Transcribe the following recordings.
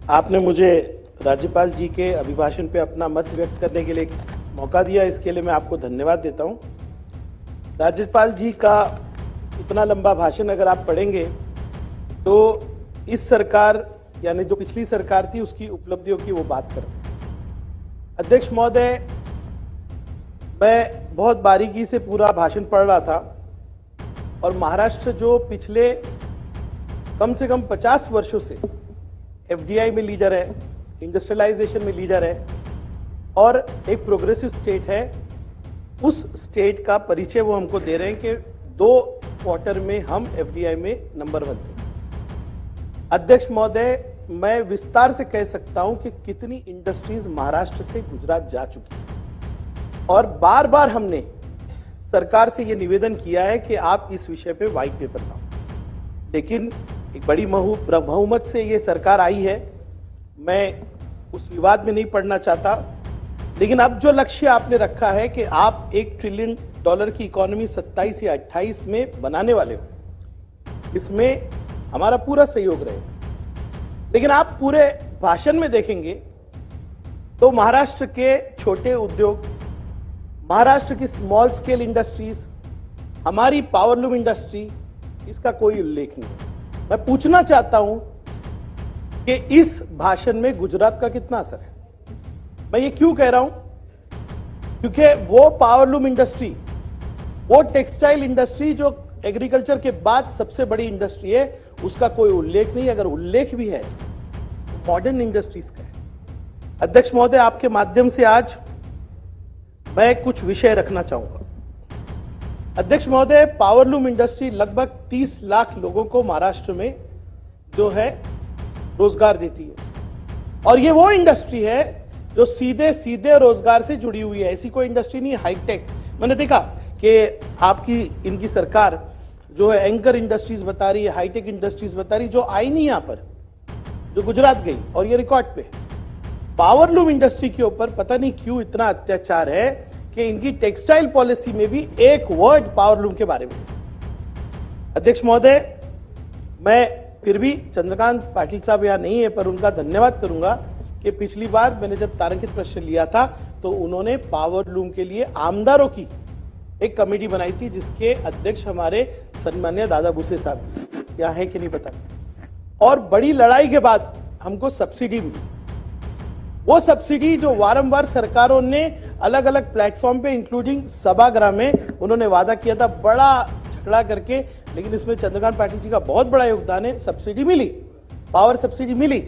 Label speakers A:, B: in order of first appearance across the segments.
A: आपने मुझे राज्यपाल जी के अभिभाषण पे अपना मत व्यक्त करने के लिए मौका दिया, इसके लिए मैं आपको धन्यवाद देता हूं। राज्यपाल जी का इतना लंबा भाषण अगर आप पढ़ेंगे तो इस सरकार यानी जो पिछली सरकार थी उसकी उपलब्धियों की वो बात करते हैं। अध्यक्ष महोदय, मैं बहुत बारीकी से पूरा भाषण पढ़ रहा था और महाराष्ट्र जो पिछले कम से कम 50 वर्षों से एफडीआई में लीडर है, इंडस्ट्रियलाइजेशन में लीडर है और एक प्रोग्रेसिव स्टेट है, उस स्टेट का परिचय वो हमको दे रहे हैं कि 2 क्वार्टर में हम एफडीआई में नंबर 1 थे। अध्यक्ष महोदय, मैं विस्तार से कह सकता हूं कि कितनी इंडस्ट्रीज महाराष्ट्र से गुजरात जा चुकी है और बार बार हमने सरकार से यह निवेदन किया है कि आप इस विषय पे व्हाइट पेपर लाओ, लेकिन एक बड़ी बहुमत से ये सरकार आई है। मैं उस विवाद में नहीं पड़ना चाहता, लेकिन अब जो लक्ष्य आपने रखा है कि आप $1 ट्रिलियन की इकोनॉमी 27 या 28 में बनाने वाले हो, इसमें हमारा पूरा सहयोग रहेगा। लेकिन आप पूरे भाषण में देखेंगे तो महाराष्ट्र के छोटे उद्योग, महाराष्ट्र की स्मॉल स्केल इंडस्ट्रीज, हमारी पावरलूम इंडस्ट्री, इसका कोई उल्लेख नहीं है। मैं पूछना चाहता हूं कि इस भाषण में गुजरात का कितना असर है। मैं ये क्यों कह रहा हूं? क्योंकि वो पावरलूम इंडस्ट्री, वो टेक्सटाइल इंडस्ट्री जो एग्रीकल्चर के बाद सबसे बड़ी इंडस्ट्री है, उसका कोई उल्लेख नहीं। अगर उल्लेख भी है तो मॉडर्न इंडस्ट्रीज का है। अध्यक्ष महोदय, आपके माध्यम से आज मैं कुछ विषय रखना चाहूंगा। अध्यक्ष महोदय, पावरलूम इंडस्ट्री लगभग 30 लाख लोगों को महाराष्ट्र में जो है रोजगार देती है और ये वो इंडस्ट्री है जो सीधे सीधे रोजगार से जुड़ी हुई है। ऐसी कोई इंडस्ट्री नहीं है हाईटेक। मैंने देखा कि आपकी इनकी सरकार जो है एंकर इंडस्ट्रीज बता रही है, हाईटेक इंडस्ट्रीज बता रही है, जो आई नहीं यहां पर, जो गुजरात गई और ये रिकॉर्ड पे है। पावरलूम इंडस्ट्री के ऊपर पता नहीं क्यों इतना अत्याचार है कि इनकी टेक्सटाइल पॉलिसी में भी एक वर्ड पावरलूम के बारे में। अध्यक्ष महोदय, मैं फिर भी चंद्रकांत पाटिल साहब यहां नहीं है पर उनका धन्यवाद करूंगा कि पिछली बार मैंने जब तारांकित प्रश्न लिया था तो उन्होंने पावरलूम के लिए आमदारों की एक कमेटी बनाई थी, जिसके अध्यक्ष हमारे सम्मान्य दादा भूसे साहब यहाँ है कि नहीं पता। और बड़ी लड़ाई के बाद हमको सब्सिडी मिली, वो सब्सिडी जो वारंवार सरकारों ने अलग अलग प्लेटफॉर्म पे इंक्लूडिंग सभागृह में उन्होंने वादा किया था, बड़ा झगड़ा करके, लेकिन इसमें चंद्रकांत पाटिल जी का बहुत बड़ा योगदान है। सब्सिडी मिली, पावर सब्सिडी मिली,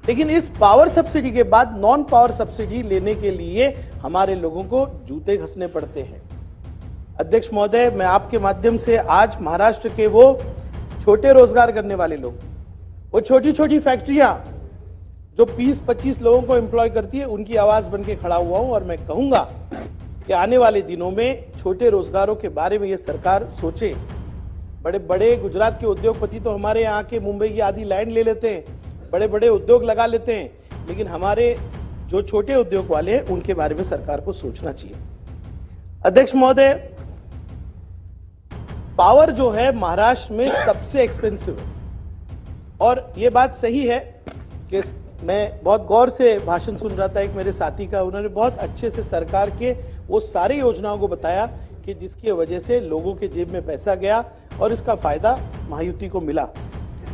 A: लेकिन इस पावर सब्सिडी के बाद नॉन पावर सब्सिडी लेने के लिए हमारे लोगों को जूते घसने पड़ते हैं। अध्यक्ष महोदय, मैं आपके माध्यम से आज महाराष्ट्र के वो छोटे रोजगार करने वाले लोग, वो छोटी छोटी फैक्ट्रियां जो 20-25 लोगों को एम्प्लॉय करती है, उनकी आवाज बन के खड़ा हुआ हूं और मैं कहूंगा कि आने वाले दिनों में छोटे रोजगारों के बारे में ये सरकार सोचे। बड़े बड़े गुजरात के उद्योगपति तो हमारे यहाँ के मुंबई की आधी लैंड ले लेते हैं, बड़े बड़े उद्योग लगा लेते हैं, लेकिन हमारे जो छोटे उद्योग वाले हैं उनके बारे में सरकार को सोचना चाहिए। अध्यक्ष महोदय, पावर जो है महाराष्ट्र में सबसे एक्सपेंसिव है और ये बात सही है कि मैं बहुत गौर से भाषण सुन रहा था एक मेरे साथी का, उन्होंने बहुत अच्छे से सरकार के वो सारी योजनाओं को बताया कि जिसकी वजह से लोगों के जेब में पैसा गया और इसका फायदा महायुति को मिला।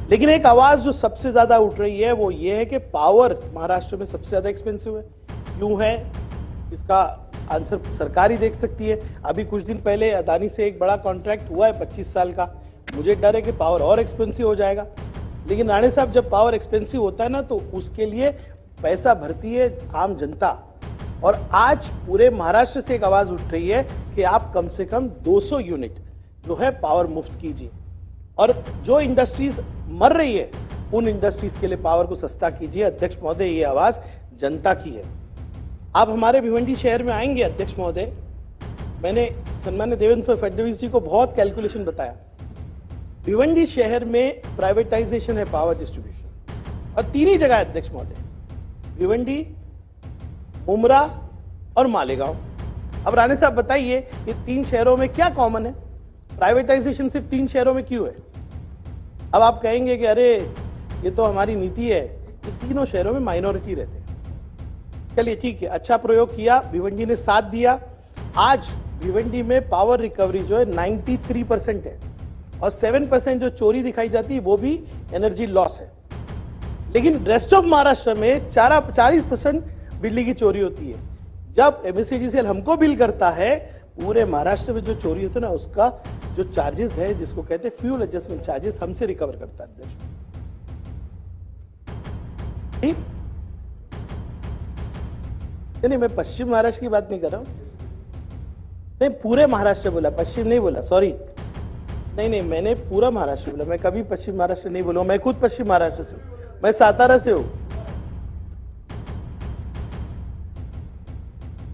A: लेकिन एक आवाज जो सबसे ज्यादा उठ रही है वो ये है कि पावर महाराष्ट्र में सबसे ज्यादा एक्सपेंसिव है। क्यों है, इसका आंसर सरकार ही देख सकती है। अभी कुछ दिन पहले अदानी से एक बड़ा कॉन्ट्रैक्ट हुआ है 25 साल का, मुझे डर है कि पावर और एक्सपेंसिव हो जाएगा। लेकिन राणे साहब, जब पावर एक्सपेंसिव होता है ना तो उसके लिए पैसा भरती है आम जनता, और आज पूरे महाराष्ट्र से एक आवाज उठ रही है कि आप कम से कम 200 यूनिट जो है पावर मुफ्त कीजिए और जो इंडस्ट्रीज मर रही है उन इंडस्ट्रीज के लिए पावर को सस्ता कीजिए। अध्यक्ष महोदय, ये आवाज जनता की है। आप हमारे भिवंडी शहर में आएंगे अध्यक्ष महोदय, मैंने सम्मान्य देवेंद्र फडणवीस जी को बहुत कैलकुलेशन बताया। भिवंडी शहर में प्राइवेटाइजेशन है पावर डिस्ट्रीब्यूशन और 3 ही जगह है अध्यक्ष महोदय, भिवंडी, उमरा और मालेगांव। अब राणे साहब बताइए, ये 3 शहरों में क्या कॉमन है? प्राइवेटाइजेशन सिर्फ 3 शहरों में क्यों है? अब आप कहेंगे कि अरे ये तो हमारी नीति है, ये तीनों शहरों में माइनॉरिटी रहते हैं। चलिए ठीक है, अच्छा प्रयोग किया, भिवंडी ने साथ दिया। आज भिवंडी में पावर रिकवरी जो है 93% है और 7% जो चोरी दिखाई जाती है वो भी एनर्जी लॉस है। लेकिन रेस्ट ऑफ महाराष्ट्र में 40% बिजली की चोरी होती है। जब एमएससीडीसीएल हमको बिल करता है, पूरे महाराष्ट्र में जो चोरी होती है ना, उसका जो चार्जेस है, जिसको कहते हैं फ्यूल एडजस्टमेंट चार्जेस, हमसे रिकवर करता है अध्यक्ष। ठीक, नहीं मैं पश्चिम महाराष्ट्र की बात नहीं कर रहा हूं, नहीं पूरे महाराष्ट्र बोला, पश्चिम नहीं बोला, सॉरी। नहीं मैंने पूरा महाराष्ट्र बोला, मैं कभी पश्चिम महाराष्ट्र नहीं बोला। मैं खुद पश्चिम महाराष्ट्र से हूं, मैं सातारा से हूं।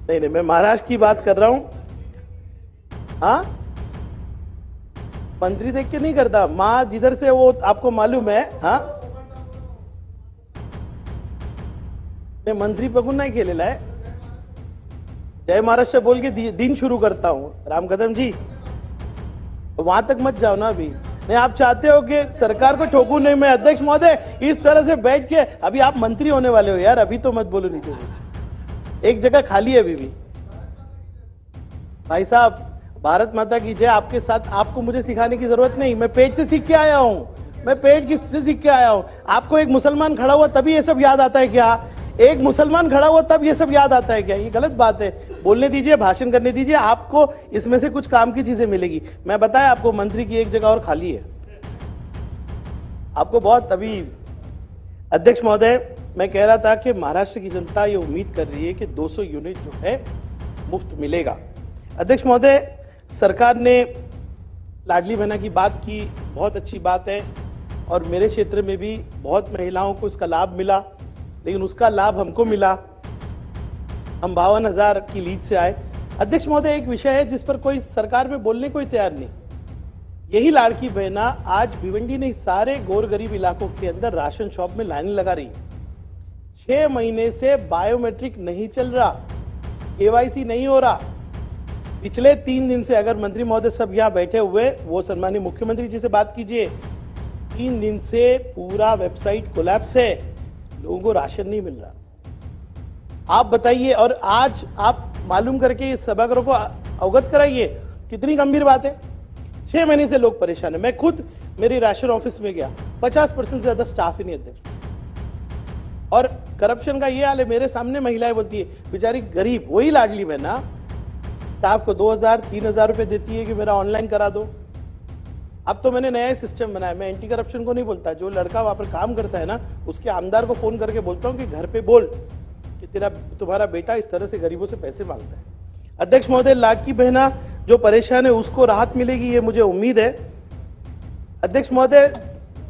A: नहीं मैं महाराष्ट्र की बात कर रहा हूं। हाँ, मंत्री देख के नहीं करता, मां जिधर से वो आपको मालूम है। हाँ, मैं मंत्री बघून नाही केलेला आहे। जय महाराष्ट्र बोल के दिन शुरू करता हूं। राम कदम जी, वहां तक मत जाओ ना अभी। नहीं, आप चाहते हो कि सरकार को ठोकू नहीं मैं। अध्यक्ष महोदय, इस तरह से बैठ के अभी आप मंत्री होने वाले हो यार, अभी तो मत बोलो नीचे से। एक जगह खाली है अभी भी। भाई साहब, भारत माता की जय। आपके साथ, आपको मुझे सिखाने की जरूरत नहीं, मैं पेज से सीख के आया हूं। मैं पेज से सीख के आया हूं। आपको एक मुसलमान खड़ा हुआ तभी ये सब याद आता है क्या? एक मुसलमान खड़ा हुआ तब ये सब याद आता है क्या? ये गलत बात है। बोलने दीजिए, भाषण करने दीजिए, आपको इसमें से कुछ काम की चीजें मिलेगी। मैं बताया आपको, मंत्री की एक जगह और खाली है। आपको बहुत अभी। अध्यक्ष महोदय, मैं कह रहा था कि महाराष्ट्र की जनता ये उम्मीद कर रही है कि 200 यूनिट जो है मुफ्त मिलेगा। अध्यक्ष महोदय, सरकार ने लाडली बहना की बात की, बहुत अच्छी बात है, और मेरे क्षेत्र में भी बहुत महिलाओं को इसका लाभ मिला, लेकिन उसका लाभ हमको मिला। हम 52,000 की लीड से आए। अध्यक्ष महोदय, एक विषय है जिस पर कोई सरकार में बोलने को तैयार नहीं। यही लाड़की बहना आज भिवंडी नहीं, सारे गौर गरीब इलाकों के अंदर राशन शॉप में लाइन लगा रही है। 6 महीने से बायोमेट्रिक नहीं चल रहा, केवाईसी नहीं हो रहा। पिछले 3 दिन से, अगर मंत्री महोदय सब यहाँ बैठे हुए, वो सम्माननीय मुख्यमंत्री जी से बात कीजिए, 3 दिन से पूरा वेबसाइट कोलैप्स है, लोगों को राशन नहीं मिल रहा। आप बताइए, और आज आप मालूम करके सभागारों को अवगत कराइए, कितनी गंभीर बात है। 6 महीने से लोग परेशान है। मैं खुद मेरी राशन ऑफिस में गया, 50% से ज्यादा स्टाफ ही नहीं अध्यक्ष। और करप्शन का ये हाल है, मेरे सामने महिलाएं बोलती है, बेचारी गरीब, वही लाडली बहना स्टाफ को 2,000-3,000 रुपए देती है कि मेरा ऑनलाइन करा दो। अब तो मैंने नया सिस्टम बनाया, मैं एंटी करप्शन को नहीं बोलता, जो लड़का वहां पर काम करता है ना, उसके आमदार को फोन करके बोलता हूं कि घर पे बोल कि तुम्हारा बेटा इस तरह से गरीबों से पैसे मांगता है। अध्यक्ष महोदय, लाडकी बहना जो परेशान है उसको राहत मिलेगी, ये मुझे उम्मीद है। अध्यक्ष महोदय,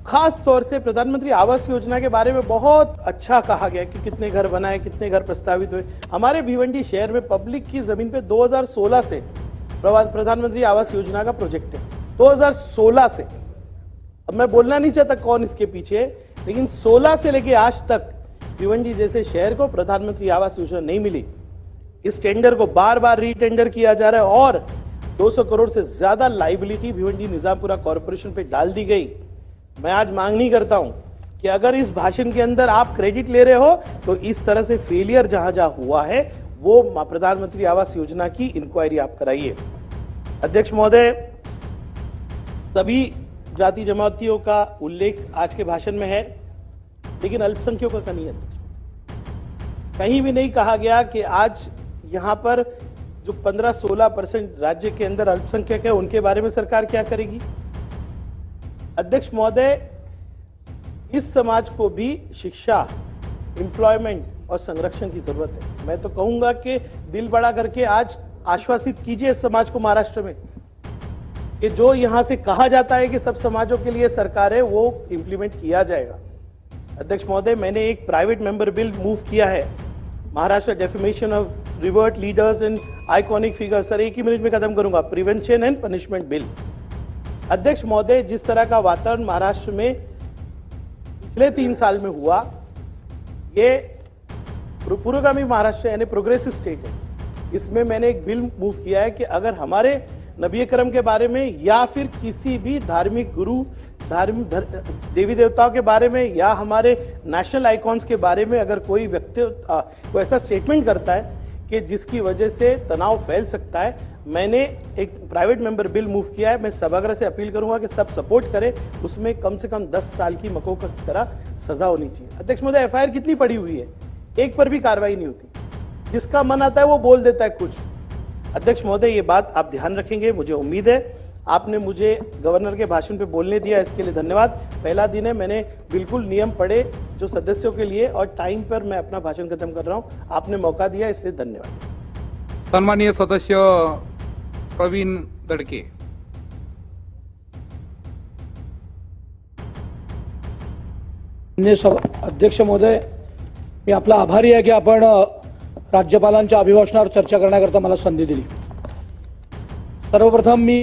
A: खास तौर से प्रधानमंत्री आवास योजना के बारे में बहुत अच्छा कहा गया कि कितने घर बनाए, कितने घर प्रस्तावित हुए। हमारे भिवंडी शहर में पब्लिक की जमीन पे 2016 से प्रधानमंत्री आवास योजना का प्रोजेक्ट है, 2016 से। अब मैं बोलना नहीं चाहता कौन इसके पीछे, लेकिन 16 से लेके आज तक भिवंडी जैसे शहर को प्रधानमंत्री आवास योजना नहीं मिली। इस टेंडर को बार बार रीटेंडर किया जा रहा है और 200 करोड़ से ज्यादा लाइबिलिटी भिवंडी निजामपुरा कॉर्पोरेशन पे डाल दी गई। मैं आज मांग नहीं करता हूं कि अगर इस भाषण के अंदर आप क्रेडिट ले रहे हो तो इस तरह से फेलियर जहां जहां हुआ है वो प्रधानमंत्री आवास योजना की इंक्वायरी आप कराइए। अध्यक्ष महोदय, सभी जाति जमातियों का उल्लेख आज के भाषण में है, लेकिन अल्पसंख्यकों का नहीं है। कहीं भी नहीं कहा गया कि आज यहां पर जो 15-16% राज्य के अंदर अल्पसंख्यक है उनके बारे में सरकार क्या करेगी। अध्यक्ष महोदय, इस समाज को भी शिक्षा, एम्प्लॉयमेंट और संरक्षण की जरूरत है। मैं तो कहूंगा कि दिल बड़ा करके आज आश्वासित कीजिए इस समाज को महाराष्ट्र में कि जो यहां से कहा जाता है कि सब समाजों के लिए सरकार है, वो इंप्लीमेंट किया जाएगा। अध्यक्ष महोदय, मैंने एक प्राइवेट मेंबर बिल मूव किया है, Maharashtra defamation of revert leaders and iconic figures. Sir, एक ही मिनट में खत्म करूंगा। Prevention and punishment bill. अध्यक्ष महोदय, जिस तरह का वातावरण महाराष्ट्र में पिछले 3 साल में हुआ, ये पुरोगामी महाराष्ट्र यानी प्रोग्रेसिव स्टेट है। इसमें मैंने एक बिल मूव किया है कि अगर हमारे नबी करम के बारे में या फिर किसी भी धार्मिक गुरु देवी देवताओं के बारे में या हमारे नेशनल आइकॉन्स के बारे में अगर कोई व्यक्ति कोई ऐसा स्टेटमेंट करता है कि जिसकी वजह से तनाव फैल सकता है, मैंने एक प्राइवेट मेंबर बिल मूव किया है। मैं सभागृह से अपील करूंगा कि सब सपोर्ट करें, उसमें कम से कम 10 साल की मकोका की तरह सजा होनी चाहिए। अध्यक्ष महोदय, एफआईआर कितनी पड़ी हुई है, एक पर भी कार्रवाई नहीं होती। जिसका मन आता है वो बोल देता है कुछ। अध्यक्ष महोदय, ये बात आप ध्यान रखेंगे, मुझे उम्मीद है। आपने मुझे गवर्नर के भाषण पे बोलने दिया, इसके लिए धन्यवाद। पहला दिन है, मैंने बिल्कुल नियम पढ़े जो सदस्यों के लिए, और टाइम पर मैं अपना भाषण खत्म कर रहा हूं। आपने मौका दिया, इसलिए धन्यवाद।
B: सन्माननीय सदस्य प्रवीण दडके।
C: अध्यक्ष महोदय, मी आपला आभारी आहे की आपण राज्यपालांच्या अभिभाषणावर चर्चा करण्याकरता मला संधी दिली। सर्वप्रथम मी